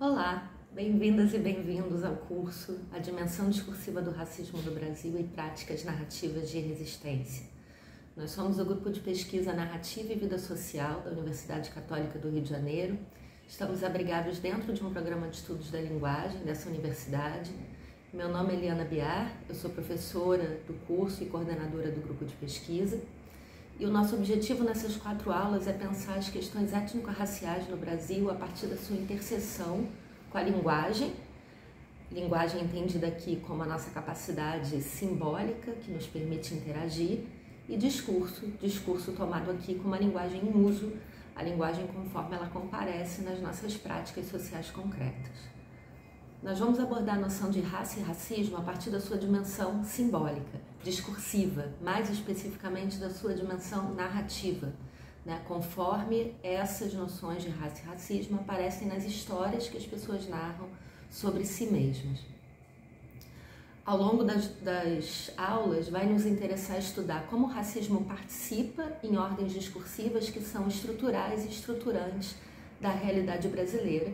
Olá, bem-vindas e bem-vindos ao curso A Dimensão Discursiva do Racismo no Brasil e Práticas Narrativas de Resistência. Nós somos o grupo de pesquisa Narrativa e Vida Social da Universidade Católica do Rio de Janeiro. Estamos abrigados dentro de um programa de estudos da linguagem dessa universidade. Meu nome é Eliana Biar, eu sou professora do curso e coordenadora do grupo de pesquisa. E o nosso objetivo nessas 4 aulas é pensar as questões étnico-raciais no Brasil a partir da sua interseção com a linguagem entendida aqui como a nossa capacidade simbólica que nos permite interagir, e discurso tomado aqui como a linguagem em uso, a linguagem conforme ela comparece nas nossas práticas sociais concretas. Nós vamos abordar a noção de raça e racismo a partir da sua dimensão simbólica, discursiva, mais especificamente da sua dimensão narrativa, conforme essas noções de raça e racismo aparecem nas histórias que as pessoas narram sobre si mesmas. Ao longo das aulas, vai nos interessar estudar como o racismo participa em ordens discursivas que são estruturais e estruturantes da realidade brasileira,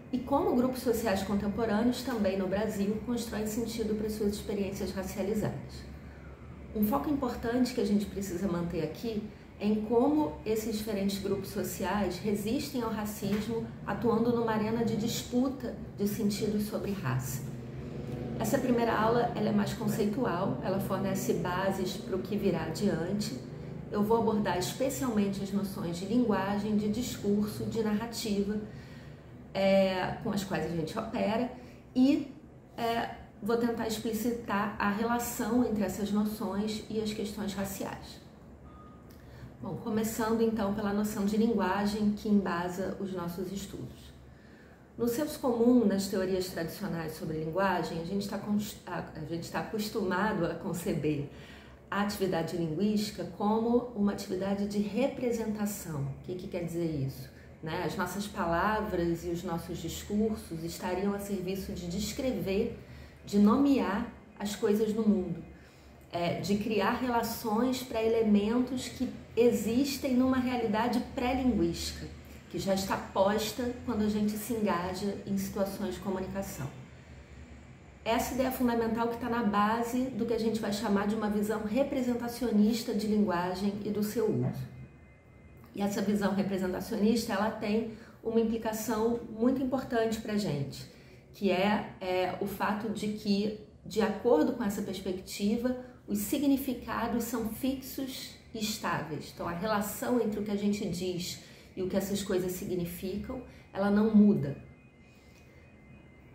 e como grupos sociais contemporâneos, também no Brasil, constroem sentido para suas experiências racializadas. Um foco importante que a gente precisa manter aqui é em como esses diferentes grupos sociais resistem ao racismo, atuando numa arena de disputa de sentidos sobre raça. Essa primeira aula ela é mais conceitual, ela fornece bases para o que virá adiante. Eu vou abordar especialmente as noções de linguagem, de discurso, de narrativa, com as quais a gente opera, e vou tentar explicitar a relação entre essas noções e as questões raciais. Bom, começando então pela noção de linguagem que embasa os nossos estudos. No senso comum, nas teorias tradicionais sobre linguagem, a gente está acostumado a conceber a atividade linguística como uma atividade de representação. O que quer dizer isso? As nossas palavras e os nossos discursos estariam a serviço de descrever, de nomear as coisas no mundo, de criar relações para elementos que existem numa realidade pré-linguística, que já está posta quando a gente se engaja em situações de comunicação. Essa ideia fundamental que está na base do que a gente vai chamar de uma visão representacionista de linguagem e do seu uso. E essa visão representacionista, ela tem uma implicação muito importante para a gente, que é o fato de que, de acordo com essa perspectiva, os significados são fixos e estáveis. Então, a relação entre o que a gente diz e o que essas coisas significam, ela não muda.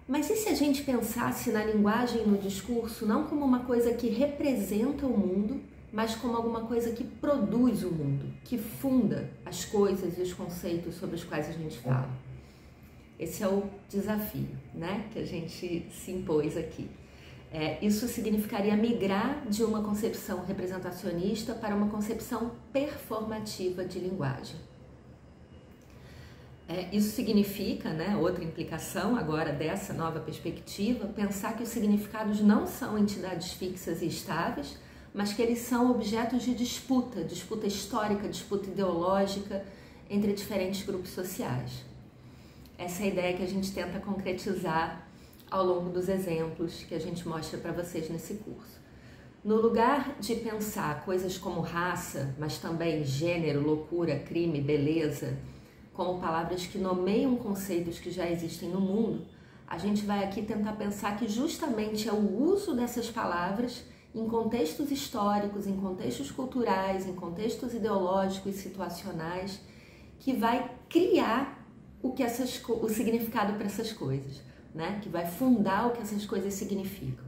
Mas e se a gente pensasse na linguagem e no discurso não como uma coisa que representa o mundo, mas como alguma coisa que produz o mundo, que funda as coisas e os conceitos sobre os quais a gente fala? Esse é o desafio, que a gente se impôs aqui. Isso significaria migrar de uma concepção representacionista para uma concepção performativa de linguagem. Isso significa, outra implicação agora dessa nova perspectiva, pensar que os significados não são entidades fixas e estáveis, mas que eles são objetos de disputa histórica, disputa ideológica entre diferentes grupos sociais. Essa é a ideia que a gente tenta concretizar ao longo dos exemplos que a gente mostra para vocês nesse curso. No lugar de pensar coisas como raça, mas também gênero, loucura, crime, beleza, como palavras que nomeiam conceitos que já existem no mundo, a gente vai aqui tentar pensar que justamente é o uso dessas palavras em contextos históricos, em contextos culturais, em contextos ideológicos e situacionais, que vai criar o significado para essas coisas, que vai fundar o que essas coisas significam.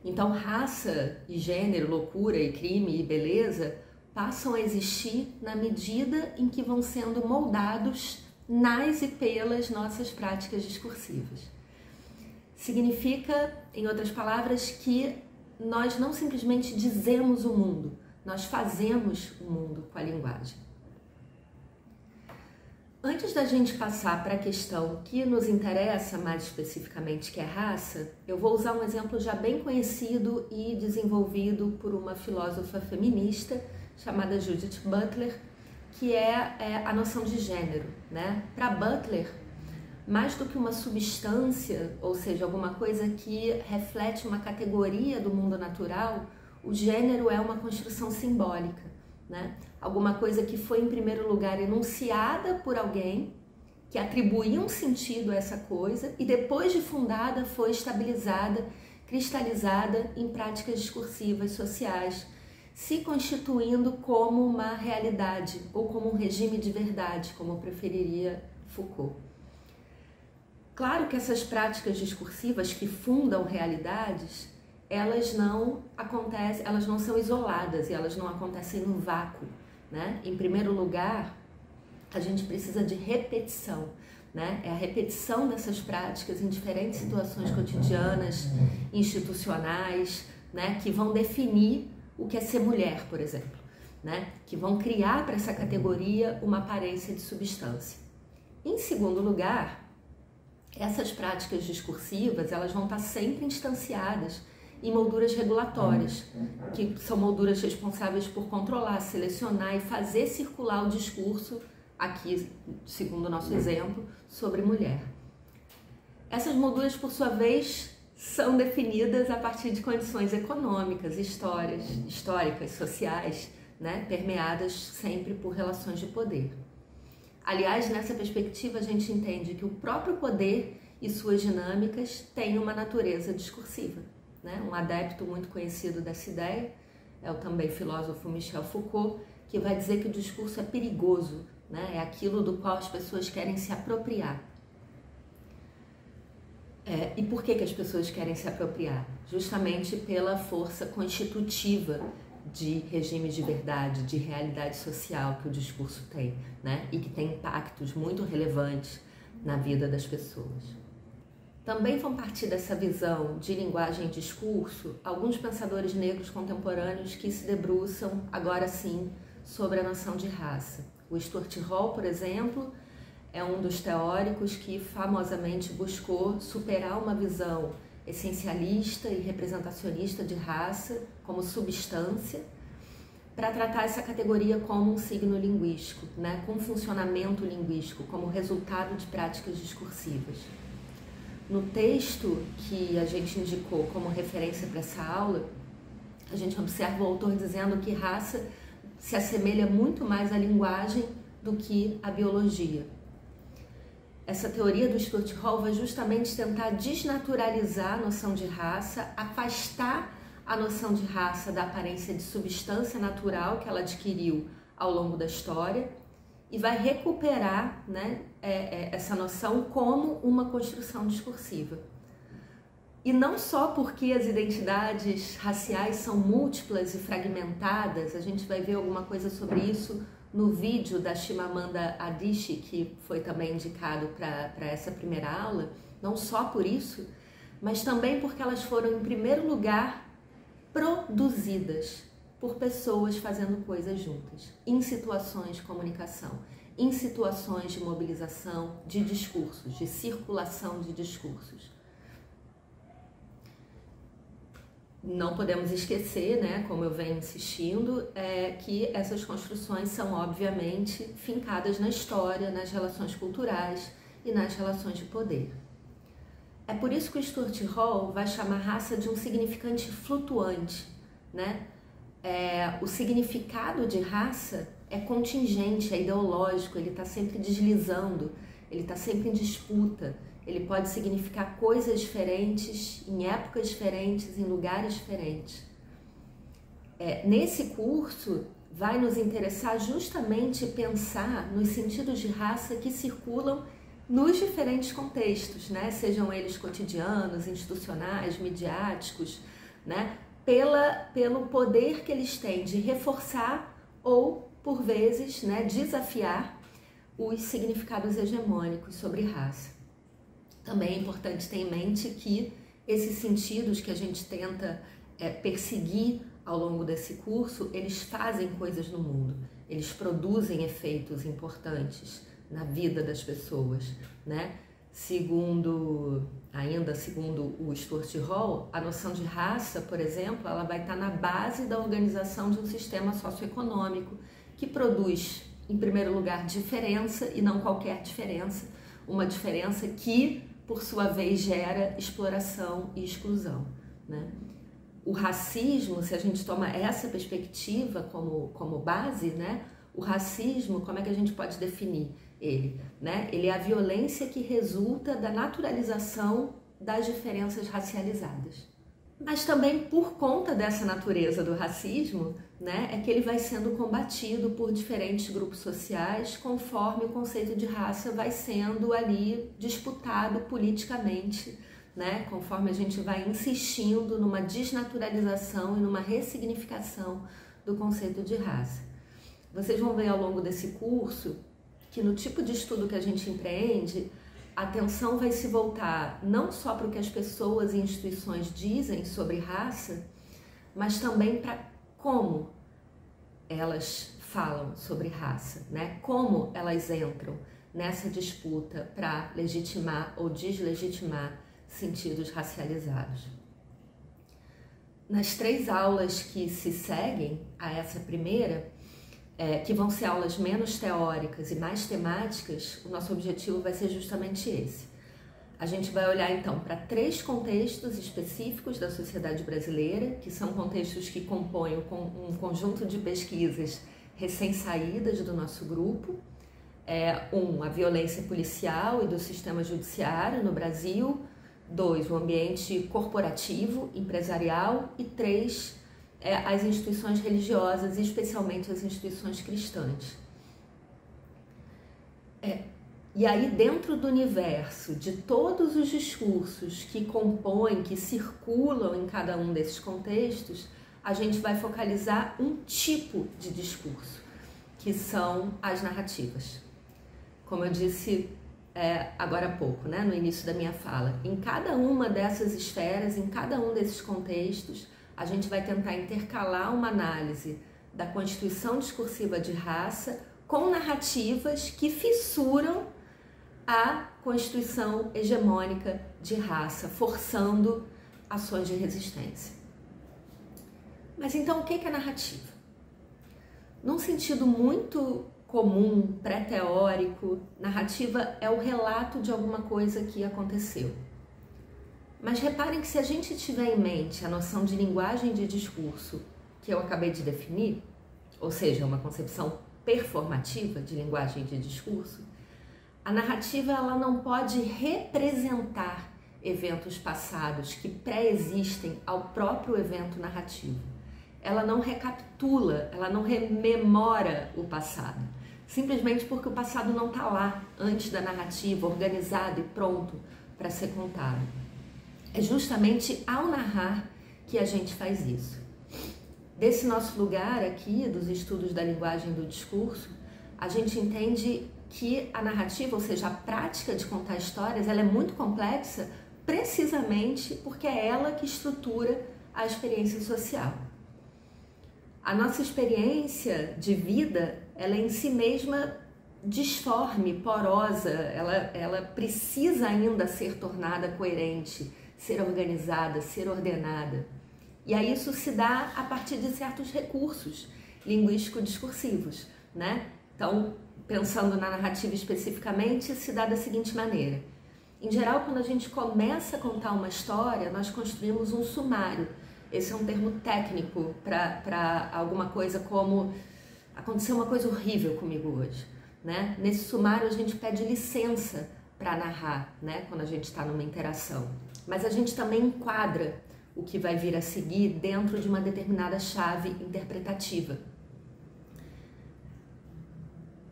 Então, raça e gênero, loucura e crime e beleza passam a existir na medida em que vão sendo moldados nas e pelas nossas práticas discursivas. Significa, em outras palavras, que nós não simplesmente dizemos o mundo, nós fazemos o mundo com a linguagem. Antes da gente passar para a questão que nos interessa mais especificamente, que é raça, eu vou usar um exemplo já bem conhecido e desenvolvido por uma filósofa feminista chamada Judith Butler, que é a noção de gênero. Para Butler, mais do que uma substância, ou seja, alguma coisa que reflete uma categoria do mundo natural, o gênero é uma construção simbólica, né? Alguma coisa que foi, em primeiro lugar, enunciada por alguém, que atribuía um sentido a essa coisa e depois de fundada foi estabilizada, cristalizada em práticas discursivas sociais, se constituindo como uma realidade ou como um regime de verdade, como preferiria Foucault. Claro que essas práticas discursivas que fundam realidades, elas não acontecem, elas não são isoladas e elas não acontecem no vácuo, né? Em primeiro lugar, a gente precisa de repetição, né? É a repetição dessas práticas em diferentes situações cotidianas, institucionais, né? Que vão definir o que é ser mulher, por exemplo, né? Que vão criar para essa categoria uma aparência de substância. Em segundo lugar, essas práticas discursivas, elas vão estar sempre instanciadas em molduras regulatórias, que são molduras responsáveis por controlar, selecionar e fazer circular o discurso, aqui, segundo o nosso exemplo, sobre mulher. Essas molduras, por sua vez, são definidas a partir de condições econômicas, históricas, sociais, né, permeadas sempre por relações de poder. Aliás, nessa perspectiva, a gente entende que o próprio poder e suas dinâmicas têm uma natureza discursiva, né? Um adepto muito conhecido dessa ideia é o também filósofo Michel Foucault, que vai dizer que o discurso é perigoso, né? É aquilo do qual as pessoas querem se apropriar. E por que as pessoas querem se apropriar? Justamente pela força constitutiva de regime de verdade, de realidade social que o discurso tem, né? E que tem impactos muito relevantes na vida das pessoas. Também vão partir dessa visão de linguagem e discurso alguns pensadores negros contemporâneos que se debruçam, agora sim, sobre a noção de raça. O Stuart Hall, por exemplo, é um dos teóricos que famosamente buscou superar uma visão essencialista e representacionista de raça como substância, para tratar essa categoria como um signo linguístico, né, com funcionamento linguístico, como resultado de práticas discursivas. No texto que a gente indicou como referência para essa aula, a gente observa o autor dizendo que raça se assemelha muito mais à linguagem do que à biologia. Essa teoria do Stuart Hall vai justamente tentar desnaturalizar a noção de raça, afastar a noção de raça da aparência de substância natural que ela adquiriu ao longo da história e vai recuperar, né, essa noção como uma construção discursiva. E não só porque as identidades raciais são múltiplas e fragmentadas, a gente vai ver alguma coisa sobre isso no vídeo da Chimamanda Adichie, que foi também indicado para essa primeira aula, não só por isso, mas também porque elas foram, em primeiro lugar, produzidas por pessoas fazendo coisas juntas, em situações de comunicação, em situações de mobilização de discursos, de circulação de discursos. Não podemos esquecer, né, como eu venho insistindo, que essas construções são obviamente fincadas na história, nas relações culturais e nas relações de poder. É por isso que o Stuart Hall vai chamar raça de um significante flutuante, né? O significado de raça é contingente, é ideológico, ele está sempre deslizando, ele está sempre em disputa. Ele pode significar coisas diferentes, em épocas diferentes, em lugares diferentes. Nesse curso, vai nos interessar justamente pensar nos sentidos de raça que circulam nos diferentes contextos, né? Sejam eles cotidianos, institucionais, midiáticos, né? Pelo poder que eles têm de reforçar ou, por vezes, né, desafiar os significados hegemônicos sobre raça. Também é importante ter em mente que esses sentidos que a gente tenta perseguir ao longo desse curso, eles fazem coisas no mundo, eles produzem efeitos importantes na vida das pessoas, né? Segundo o Stuart Hall, a noção de raça, por exemplo, ela vai estar na base da organização de um sistema socioeconômico que produz, em primeiro lugar, diferença e não qualquer diferença, uma diferença que, por sua vez, gera exploração e exclusão, né? O racismo, se a gente toma essa perspectiva como base, né? O racismo, como é que a gente pode definir ele, né? Ele é a violência que resulta da naturalização das diferenças racializadas. Mas também por conta dessa natureza do racismo, né, é que ele vai sendo combatido por diferentes grupos sociais conforme o conceito de raça vai sendo ali disputado politicamente, né, conforme a gente vai insistindo numa desnaturalização e numa ressignificação do conceito de raça. Vocês vão ver ao longo desse curso que no tipo de estudo que a gente empreende, a atenção vai se voltar não só para o que as pessoas e instituições dizem sobre raça, mas também para como elas falam sobre raça, né? Como elas entram nessa disputa para legitimar ou deslegitimar sentidos racializados. Nas 3 aulas que se seguem a essa primeira, que vão ser aulas menos teóricas e mais temáticas, o nosso objetivo vai ser justamente esse. A gente vai olhar então para 3 contextos específicos da sociedade brasileira, que são contextos que compõem um conjunto de pesquisas recém-saídas do nosso grupo. A violência policial e do sistema judiciário no Brasil. 2, o ambiente corporativo, empresarial. E 3, as instituições religiosas, especialmente as instituições cristãs. E aí, dentro do universo de todos os discursos que compõem, que circulam em cada um desses contextos, a gente vai focalizar um tipo de discurso, que são as narrativas. Como eu disse agora há pouco, né, no início da minha fala, em cada uma dessas esferas, em cada um desses contextos, a gente vai tentar intercalar uma análise da constituição discursiva de raça com narrativas que fissuram a constituição hegemônica de raça, forçando ações de resistência. Mas então, o que é narrativa? Num sentido muito comum, pré-teórico, narrativa é o relato de alguma coisa que aconteceu. Mas reparem que se a gente tiver em mente a noção de linguagem de discurso que eu acabei de definir, ou seja, uma concepção performativa de linguagem de discurso, a narrativa ela não pode representar eventos passados que pré-existem ao próprio evento narrativo. Ela não recapitula, ela não rememora o passado, simplesmente porque o passado não está lá antes da narrativa, organizado e pronto para ser contado. É justamente ao narrar que a gente faz isso. Desse nosso lugar aqui, dos estudos da linguagem do discurso, a gente entende que a narrativa, ou seja, a prática de contar histórias, ela é muito complexa precisamente porque é ela que estrutura a experiência social. A nossa experiência de vida, ela é em si mesma disforme, porosa, ela precisa ainda ser tornada coerente, ser organizada, ser ordenada. E aí isso se dá a partir de certos recursos linguístico-discursivos, né? Então, pensando na narrativa especificamente, se dá da seguinte maneira. Em geral, quando a gente começa a contar uma história, nós construímos um sumário. Esse é um termo técnico para alguma coisa como aconteceu uma coisa horrível comigo hoje, né? Nesse sumário a gente pede licença para narrar, né? Quando a gente está numa interação. Mas a gente também enquadra o que vai vir a seguir dentro de uma determinada chave interpretativa.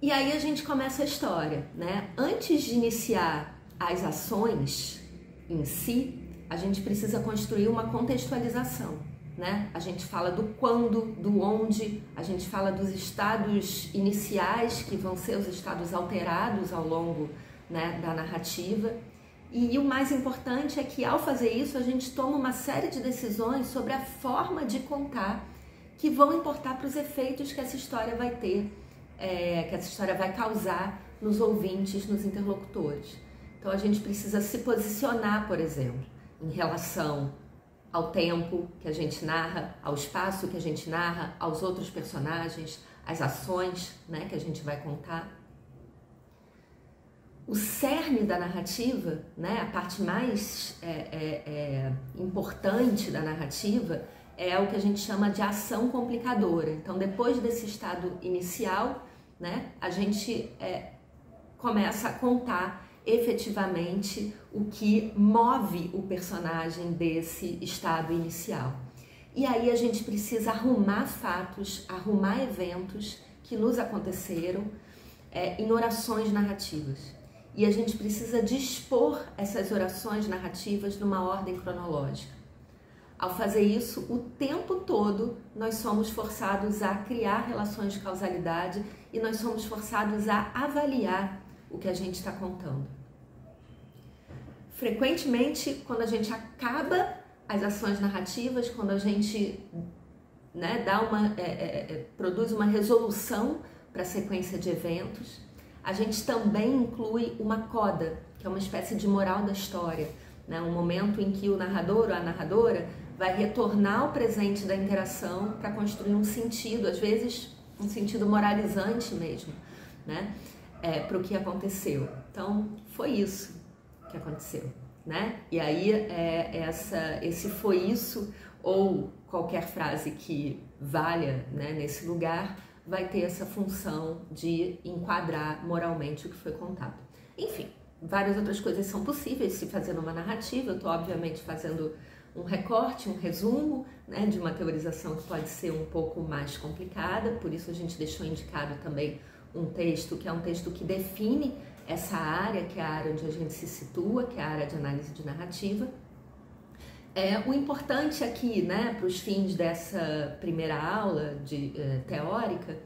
E aí a gente começa a história, né? Antes de iniciar as ações em si, a gente precisa construir uma contextualização, né? A gente fala do quando, do onde, a gente fala dos estados iniciais, que vão ser os estados alterados ao longo, né, da narrativa. E o mais importante é que ao fazer isso, a gente toma uma série de decisões sobre a forma de contar que vão importar para os efeitos que essa história vai ter, que essa história vai causar nos ouvintes, nos interlocutores. Então a gente precisa se posicionar, por exemplo, em relação ao tempo que a gente narra, ao espaço que a gente narra, aos outros personagens, às ações, né, que a gente vai contar. O cerne da narrativa, né, a parte mais importante da narrativa é o que a gente chama de ação complicadora. Então, depois desse estado inicial, né, a gente começa a contar efetivamente o que move o personagem desse estado inicial. E aí a gente precisa arrumar fatos, arrumar eventos que nos aconteceram em orações narrativas. E a gente precisa dispor essas orações narrativas numa ordem cronológica. Ao fazer isso, o tempo todo nós somos forçados a criar relações de causalidade e nós somos forçados a avaliar o que a gente está contando. Frequentemente, quando a gente acaba as ações narrativas, quando a gente produz uma resolução para a sequência de eventos, a gente também inclui uma coda, que é uma espécie de moral da história, né? Um momento em que o narrador ou a narradora vai retornar ao presente da interação para construir um sentido, às vezes um sentido moralizante mesmo, né? Para o que aconteceu. Então, foi isso que aconteceu, né? E aí, esse foi isso, ou qualquer frase que valha, né, nesse lugar, vai ter essa função de enquadrar moralmente o que foi contado. Enfim, várias outras coisas são possíveis se fazer numa narrativa. Eu estou, obviamente, fazendo um recorte, um resumo, né, de uma teorização que pode ser um pouco mais complicada, por isso a gente deixou indicado também um texto que é um texto que define essa área, que é a área onde a gente se situa, que é a área de análise de narrativa. O importante aqui, né, para os fins dessa primeira aula teórica,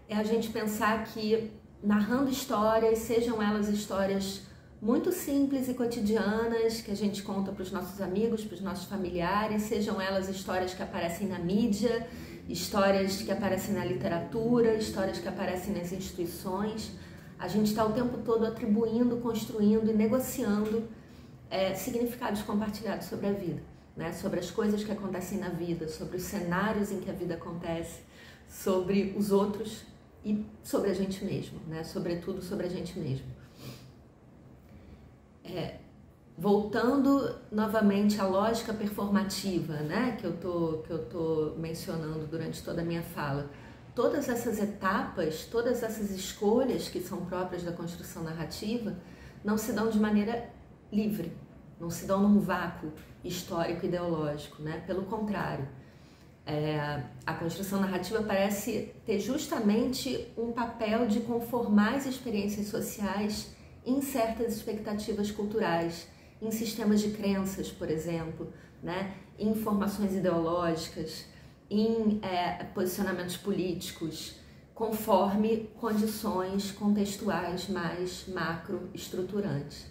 é a gente pensar que narrando histórias, sejam elas histórias muito simples e cotidianas, que a gente conta para os nossos amigos, para os nossos familiares, sejam elas histórias que aparecem na mídia, histórias que aparecem na literatura, histórias que aparecem nas instituições, a gente está o tempo todo atribuindo, construindo e negociando significados compartilhados sobre a vida, né? Sobre as coisas que acontecem na vida, sobre os cenários em que a vida acontece, sobre os outros e sobre a gente mesmo, né? Sobretudo sobre a gente mesmo. Voltando novamente à lógica performativa, né? que eu tô mencionando durante toda a minha fala, todas essas etapas, todas essas escolhas que são próprias da construção narrativa não se dão de maneira livre, não se dão num vácuo histórico ideológico, né? Pelo contrário, a construção narrativa parece ter justamente um papel de conformar as experiências sociais em certas expectativas culturais, em sistemas de crenças, por exemplo, né? Em formações ideológicas, em posicionamentos políticos, conforme condições contextuais mais macroestruturantes.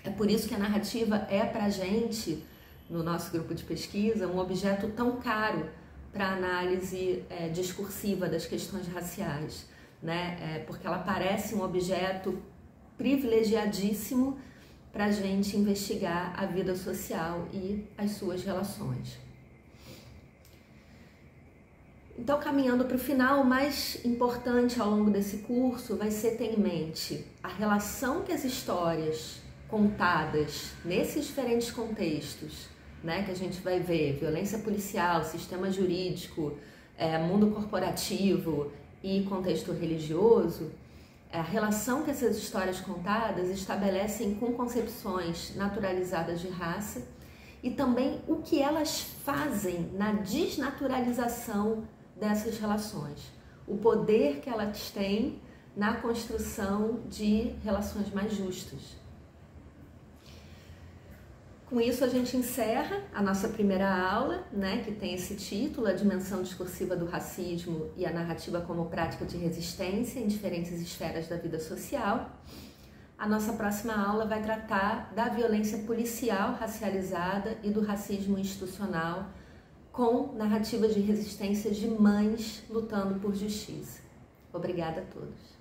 É por isso que a narrativa é para a gente, no nosso grupo de pesquisa, um objeto tão caro para a análise discursiva das questões raciais, né? Porque ela parece um objeto privilegiadíssimo para a gente investigar a vida social e as suas relações. Então, caminhando para o final, o mais importante ao longo desse curso vai ser ter em mente a relação que as histórias contadas nesses diferentes contextos, né, que a gente vai ver, violência policial, sistema jurídico, mundo corporativo e contexto religioso, a relação que essas histórias contadas estabelecem com concepções naturalizadas de raça e também o que elas fazem na desnaturalização dessas relações, o poder que elas têm na construção de relações mais justas. Com isso a gente encerra a nossa primeira aula, né, que tem esse título, A Dimensão Discursiva do Racismo e a Narrativa como Prática de Resistência em Diferentes Esferas da Vida Social. A nossa próxima aula vai tratar da violência policial racializada e do racismo institucional com narrativas de resistência de mães lutando por justiça. Obrigada a todos.